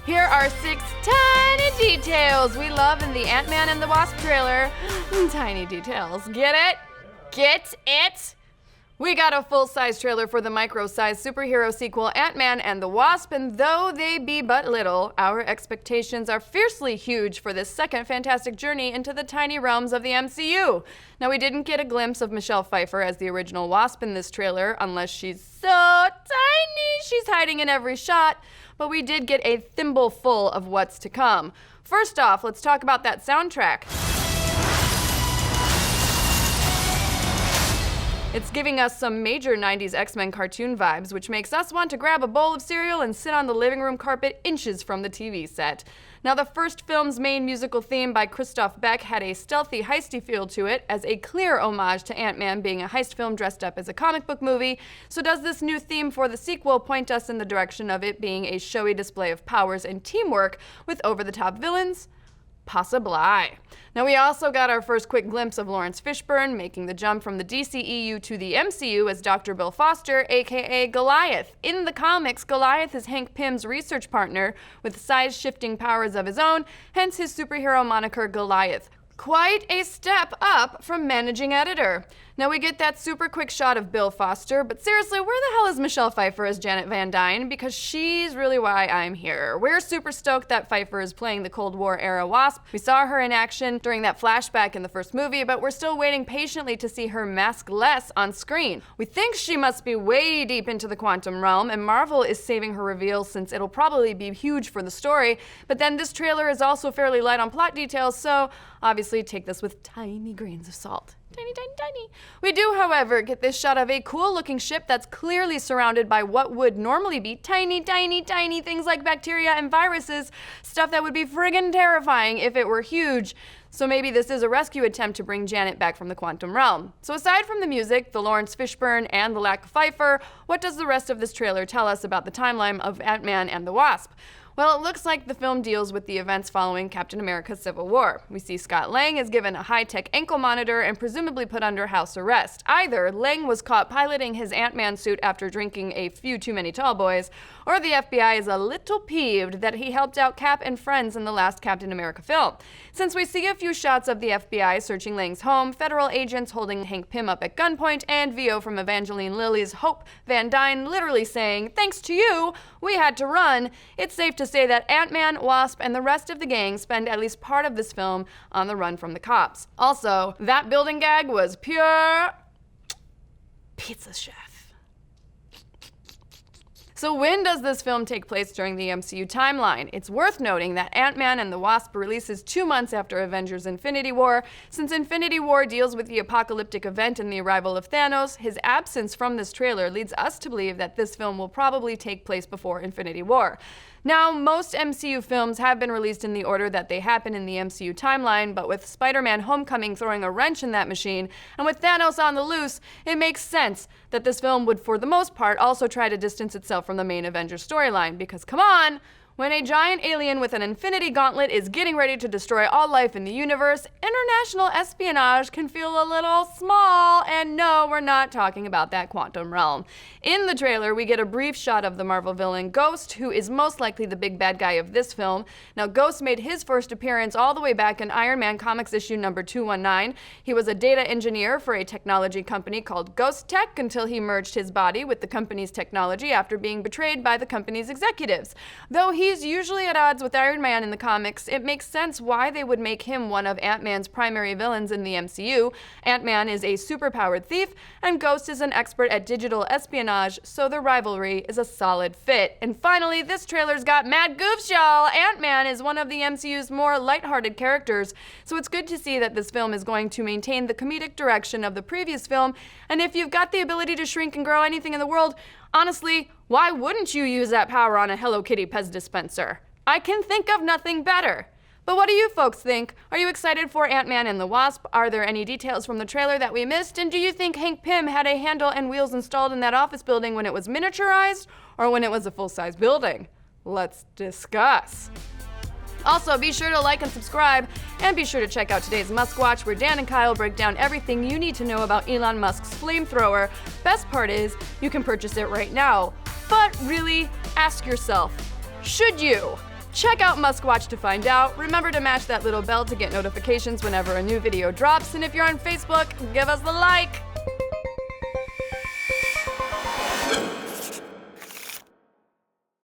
Here are 6 tiny details we love in the Ant-Man and the Wasp trailer. Tiny details. Get it? Get it? We got a full-size trailer for the micro-sized superhero sequel Ant-Man and the Wasp, and though they be but little, our expectations are fiercely huge for this second fantastic journey into the tiny realms of the MCU. Now, we didn't get a glimpse of Michelle Pfeiffer as the original Wasp in this trailer, unless she's so tiny she's hiding in every shot, but we did get a thimbleful of what's to come. First off, let's talk about that soundtrack. It's giving us some major 90s X-Men cartoon vibes, which makes us want to grab a bowl of cereal and sit on the living room carpet inches from the TV set. Now, the first film's main musical theme by Christoph Beck had a stealthy, heisty feel to it, as a clear homage to Ant-Man being a heist film dressed up as a comic book movie. So does this new theme for the sequel point us in the direction of it being a showy display of powers and teamwork with over-the-top villains? Possibly. Now, we also got our first quick glimpse of Lawrence Fishburne making the jump from the DCEU to the MCU as Dr. Bill Foster, aka Goliath. In the comics, Goliath is Hank Pym's research partner with size-shifting powers of his own, hence his superhero moniker Goliath. Quite a step up from managing editor. Now, we get that super quick shot of Bill Foster, but seriously, where the hell is Michelle Pfeiffer as Janet Van Dyne? Because she's really why I'm here. We're super stoked that Pfeiffer is playing the Cold War era Wasp. We saw her in action during that flashback in the first movie, but we're still waiting patiently to see her maskless on screen. We think she must be way deep into the quantum realm, and Marvel is saving her reveal since it'll probably be huge for the story, but then this trailer is also fairly light on plot details, so obviously take this with tiny grains of salt. Tiny, tiny, tiny. We do, however, get this shot of a cool-looking ship that's clearly surrounded by what would normally be tiny, tiny, tiny things like bacteria and viruses, stuff that would be friggin' terrifying if it were huge. So maybe this is a rescue attempt to bring Janet back from the quantum realm. So aside from the music, the Lawrence Fishburne, and the lack of Pfeiffer, what does the rest of this trailer tell us about the timeline of Ant-Man and the Wasp? Well, it looks like the film deals with the events following Captain America's Civil War. We see Scott Lang is given a high-tech ankle monitor and presumably put under house arrest. Either Lang was caught piloting his Ant-Man suit after drinking a few too many tall boys, or the FBI is a little peeved that he helped out Cap and friends in the last Captain America film. Since we see a few shots of the FBI searching Lang's home, federal agents holding Hank Pym up at gunpoint, and VO from Evangeline Lilly's Hope Van Dyne literally saying, "Thanks to you, we had to run," it's safe to say that Ant-Man, Wasp, and the rest of the gang spend at least part of this film on the run from the cops. Also, that building gag was pure pizza chef. So when does this film take place during the MCU timeline? It's worth noting that Ant-Man and the Wasp releases 2 months after Avengers Infinity War. Since Infinity War deals with the apocalyptic event and the arrival of Thanos, his absence from this trailer leads us to believe that this film will probably take place before Infinity War. Now, most MCU films have been released in the order that they happen in the MCU timeline, but with Spider-Man Homecoming throwing a wrench in that machine, and with Thanos on the loose, it makes sense that this film would, for the most part, also try to distance itself from the main Avengers storyline, because come on! When a giant alien with an infinity gauntlet is getting ready to destroy all life in the universe, international espionage can feel a little small, and no, we're not talking about that quantum realm. In the trailer, we get a brief shot of the Marvel villain Ghost, who is most likely the big bad guy of this film. Now, Ghost made his first appearance all the way back in Iron Man Comics issue number 219. He was a data engineer for a technology company called Ghost Tech until he merged his body with the company's technology after being betrayed by the company's executives. Though he's usually at odds with Iron Man in the comics, it makes sense why they would make him one of Ant-Man's primary villains in the MCU. Ant-Man is a superpowered thief, and Ghost is an expert at digital espionage, so the rivalry is a solid fit. And finally, this trailer's got mad goofs, y'all! Ant-Man is one of the MCU's more lighthearted characters, so it's good to see that this film is going to maintain the comedic direction of the previous film, and if you've got the ability to shrink and grow anything in the world, honestly, why wouldn't you use that power on a Hello Kitty Pez dispenser? I can think of nothing better. But what do you folks think? Are you excited for Ant-Man and the Wasp? Are there any details from the trailer that we missed? And do you think Hank Pym had a handle and wheels installed in that office building when it was miniaturized or when it was a full-size building? Let's discuss. Also, be sure to like and subscribe, and be sure to check out today's Musk Watch, where Dan and Kyle break down everything you need to know about Elon Musk's flamethrower. Best part is, you can purchase it right now. But really, ask yourself, should you? Check out Muskwatch to find out. Remember to mash that little bell to get notifications whenever a new video drops, and if you're on Facebook, give us a like!